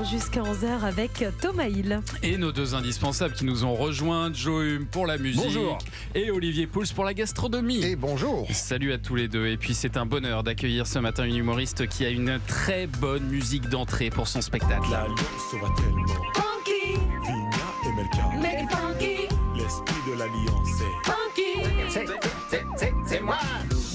retour jusqu'à 11h avec Thomas Hill. Et nos deux indispensables qui nous ont rejoints, Joe Hume pour la musique. Bonjour. Et Olivier Pouls pour la gastronomie. Et bonjour. Salut à tous les deux. Et puis c'est un bonheur d'accueillir ce matin une humoriste qui a une très bonne musique d'entrée pour son spectacle. La lune sera tellement Funky, Vigna et Melka. make it funky, L'esprit de l'alliance est funky. C'est moi.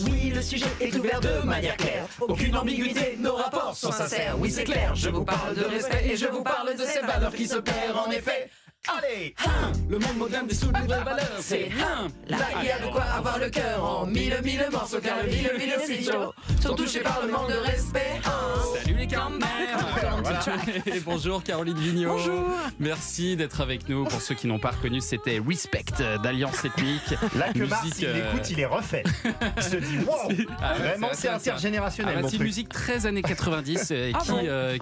Oui, le sujet est ouvert de manière claire. Aucune ambiguïté, nos rapports sont sincères. Oui, c'est clair, je vous parle de respect et je vous parle de ces valeurs qui se perdent en effet. Allez, le monde moderne des sous de nouvelles valeurs. C'est là, il y a de quoi avoir le cœur en mille morceaux. Car le ville studio sont touchés par le manque de respect. Salut les camembert. Et bonjour Caroline Vigneault. Bonjour. Merci d'être avec nous. Pour ceux qui n'ont pas reconnu, c'était Respect d'Alliance Ethnique. Là que Musique, Mars, il écoute, il est refait. Il se dit, wow, Ah ouais, vraiment, c'est ça. intergénérationnel. mon C'est une truc. musique très années 90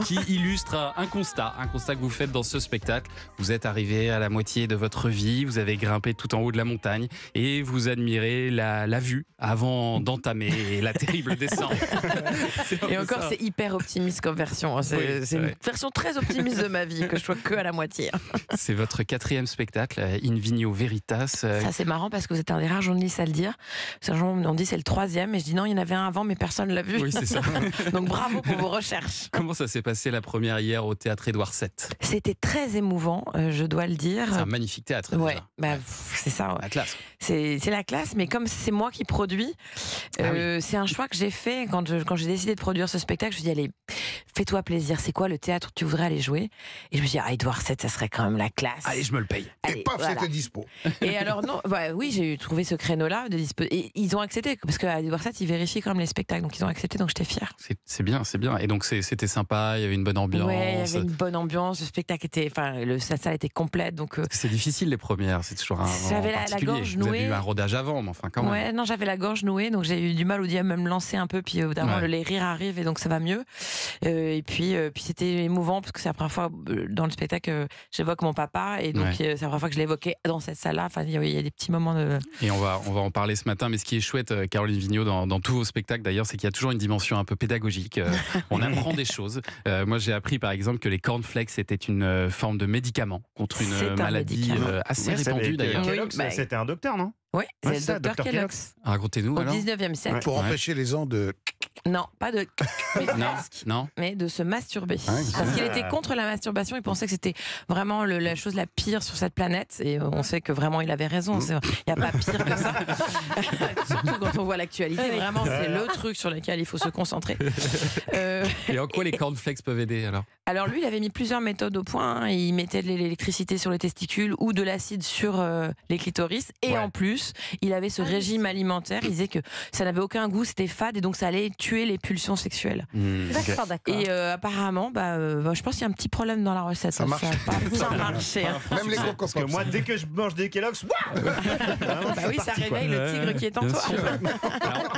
qui illustre un constat que vous faites dans ce spectacle. Vous êtes arrivé à la moitié de votre vie, vous avez grimpé tout en haut de la montagne et vous admirez la vue avant d'entamer la terrible descente. Et encore, c'est hyper optimiste comme version. C'est Oui, c'est une ouais. version très optimiste de ma vie, que je sois que à la moitié. C'est votre 4e spectacle, In Vigno Veritas. Ça, c'est marrant parce que vous êtes un des rares journalistes à le dire. Parce que on dit c'est le 3e, et je dis non, il y en avait un avant, mais personne ne l'a vu. Oui, c'est ça. Donc bravo pour vos recherches. Comment ça s'est passé la première hier au théâtre Édouard VII? C'était très émouvant, je dois le dire. C'est un magnifique théâtre. Ouais, déjà. bah, c'est ça. Ouais. La classe. C'est la classe, mais comme c'est moi qui produis, c'est un choix que j'ai fait quand j'ai décidé de produire ce spectacle. Je me suis dit, allez, fais-toi plaisir. C'est quoi le théâtre où tu voudrais aller jouer? Et je me suis dit, Édouard VII, ça serait quand même la classe. Allez, je me le paye. Allez, Et paf, voilà. c'était dispo. Et alors, non, oui, j'ai trouvé ce créneau-là de et ils ont accepté, parce qu'à Édouard VII, ils vérifient quand même les spectacles, donc ils ont accepté, donc j'étais fière. C'est bien, c'est bien. Et donc c'était sympa, il y avait une bonne ambiance. Ouais, il y avait une bonne ambiance, le spectacle était, la salle était complète, donc. C'est difficile les premières, c'est toujours un J'avais moment la particulier. gorge Vous avez nouée. eu un rodage avant, mais enfin quand même. Ouais, non, j'avais la gorge nouée, donc j'ai eu du mal au dire à me lancer un peu, puis évidemment Ouais. les rires arrivent et donc ça va mieux. Et puis c'était émouvant parce que c'est la première fois dans le spectacle que j'évoque mon papa, et donc c'est la première fois que je l'évoquais dans cette salle-là. Enfin, il y a des petits moments de. Et on va en parler ce matin, mais ce qui est chouette, Caroline Vigneault, dans tous vos spectacles d'ailleurs, c'est qu'il y a toujours une dimension un peu pédagogique. On apprend des choses. Moi, j'ai appris par exemple que les cornflakes étaient une forme de médicament contre C'est une un maladie médicament. assez Ouais, répandue d'ailleurs. Oui, Kellogg's, bah, c'était un docteur, non? Oui, c'est Ouais, le c'est ça, docteur Dr. Kellogg's. Racontez-nous Au alors. 19e siècle. Ouais. Pour Ouais. empêcher les gens de... Non, pas de. Mais Non, presque. non. Mais de se masturber. Ouais, Parce qu'il était contre la masturbation, il pensait que c'était vraiment la chose la pire sur cette planète. Et on sait que vraiment il avait raison. Il n'y a pas pire que ça. Surtout quand on voit l'actualité. Vraiment, c'est le truc sur lequel il faut se concentrer. Et en quoi les cornflakes peuvent aider alors? Alors lui, il avait mis plusieurs méthodes au point. Hein. Il mettait de l'électricité sur les testicules ou de l'acide sur les clitoris. Et Ouais. en plus, il avait ce régime alimentaire. Il disait que ça n'avait aucun goût, c'était fade, et donc ça allait tuer les pulsions sexuelles. D'accord, d'accord. Et apparemment, je pense qu'il y a un petit problème dans la recette. Ça marche. n'a pas bien marché. Hein. Même les Coco Parce que Pops. moi, dès que je mange des Kellogg's, waouh, Bah oui, ça réveille le tigre qui est en Bien toi. sûr. Alors,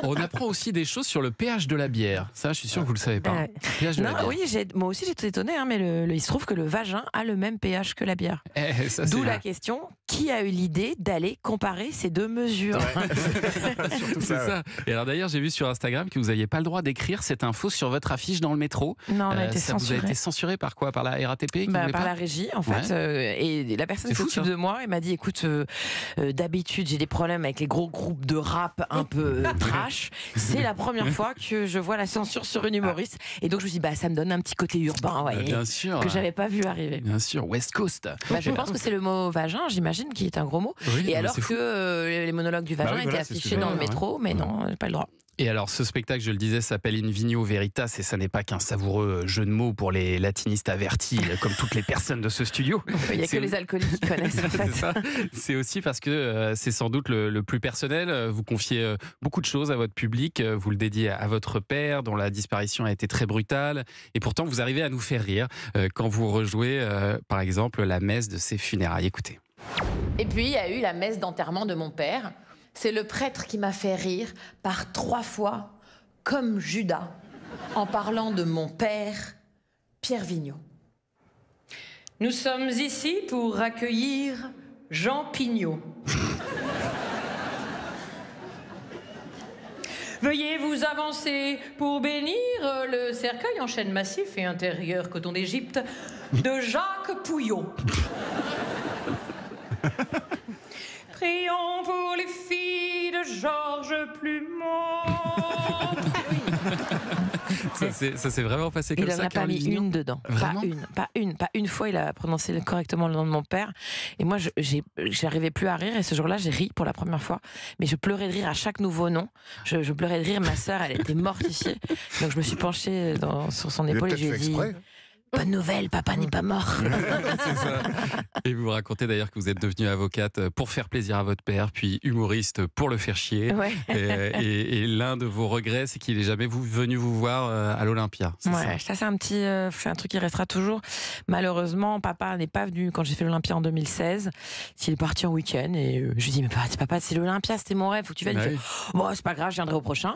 on apprend aussi des choses sur le pH de la bière. Ça, je suis sûr que vous le savez pas. Ouais. pH de la Non, bière. oui, moi aussi j'étais étonnée, hein, mais il se trouve que le vagin a le même pH que la bière. Ça, D'où c'est la question, qui a eu l'idée d'aller comparer ces deux mesures? surtout C'est ça. ça. Et alors d'ailleurs, j'ai vu sur Instagram que vous n'aviez pas le droit d'écrire cette info sur votre affiche dans le métro. Non, on a été Ça vous a censuré. été censuré par quoi? Par la RATP qui voulait Par pas la régie, en fait. Et la personne C'est qui fou, s'occupe ça. de moi, elle m'a dit, écoute, d'habitude, j'ai des problèmes avec les gros groupes de rap un peu trash. C'est la première fois que je vois la censure sur une humoriste. Et donc, je me suis dit, ça me donne un petit côté urbain, ouais, Bien sûr. que j'avais pas vu arriver. Bien sûr, West Coast. Je pense que c'est le mot vagin, j'imagine, qui est un gros mot. Oui, Et mais alors c'est que fou. les monologues du vagin oui, étaient voilà, c'est ce que affichés j'allais dans le dire, métro, mais non, j'ai pas le droit. Et alors, ce spectacle, je le disais, s'appelle In Vigno Veritas, et ça n'est pas qu'un savoureux jeu de mots pour les latinistes avertis, comme toutes les personnes de ce studio. Il n'y a que les alcooliques qui connaissent, en C'est fait. ça. C'est aussi parce que c'est sans doute le plus personnel. Vous confiez beaucoup de choses à votre public. Vous le dédiez à votre père, dont la disparition a été très brutale. Et pourtant, vous arrivez à nous faire rire quand vous rejouez, par exemple, la messe de ses funérailles. Écoutez. Et puis, il y a eu la messe d'enterrement de mon père. C'est le prêtre qui m'a fait rire par 3 fois, comme Judas, en parlant de mon père, Pierre Vigneault. Nous sommes ici pour accueillir Jean Pignot. Veuillez vous avancer pour bénir le cercueil en chêne massif et intérieur coton d'Égypte de Jacques Pouillot. Prions pour les filles de Georges Plumont. Ça s'est vraiment passé comme Il ça. n'en a pas mis Caroline une dedans. Vraiment Pas une fois, il a prononcé correctement le nom de mon père. Et moi, j'arrivais plus à rire. Et ce jour-là, j'ai ri pour la première fois. Mais je pleurais de rire à chaque nouveau nom. Je pleurais de rire. Ma sœur, elle était mortifiée. Donc je me suis penchée sur son épaule et je lui ai dit... Bonne nouvelle, papa n'est pas mort. C'est ça. Et vous racontez d'ailleurs que vous êtes devenue avocate pour faire plaisir à votre père, puis humoriste pour le faire chier. Ouais. Et l'un de vos regrets, c'est qu'il n'est jamais venu vous voir à l'Olympia. Ouais, ça c'est un truc qui restera toujours. Malheureusement, papa n'est pas venu quand j'ai fait l'Olympia en 2016. Il est parti en week-end et je lui dis mais papa, c'est l'Olympia, c'était mon rêve, faut que tu viennes. Ah Il fait, bon, c'est pas grave, je viendrai au prochain.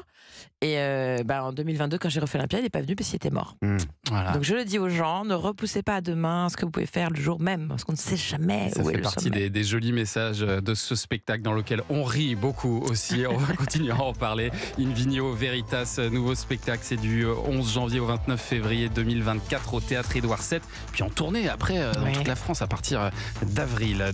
Et en 2022, quand j'ai refait l'Olympia, il n'est pas venu parce qu'il était mort. Voilà. Donc je le dis aux gens, ne repoussez pas à demain ce que vous pouvez faire le jour même, parce qu'on ne sait jamais Ça où est fait le partie sommet. des jolis messages de ce spectacle dans lequel on rit beaucoup aussi. On va continuer à en parler. Invino Veritas, nouveau spectacle, c'est du 11 janvier au 29 février 2024 au Théâtre Édouard VII. Puis en tournée après dans toute la France à partir d'avril.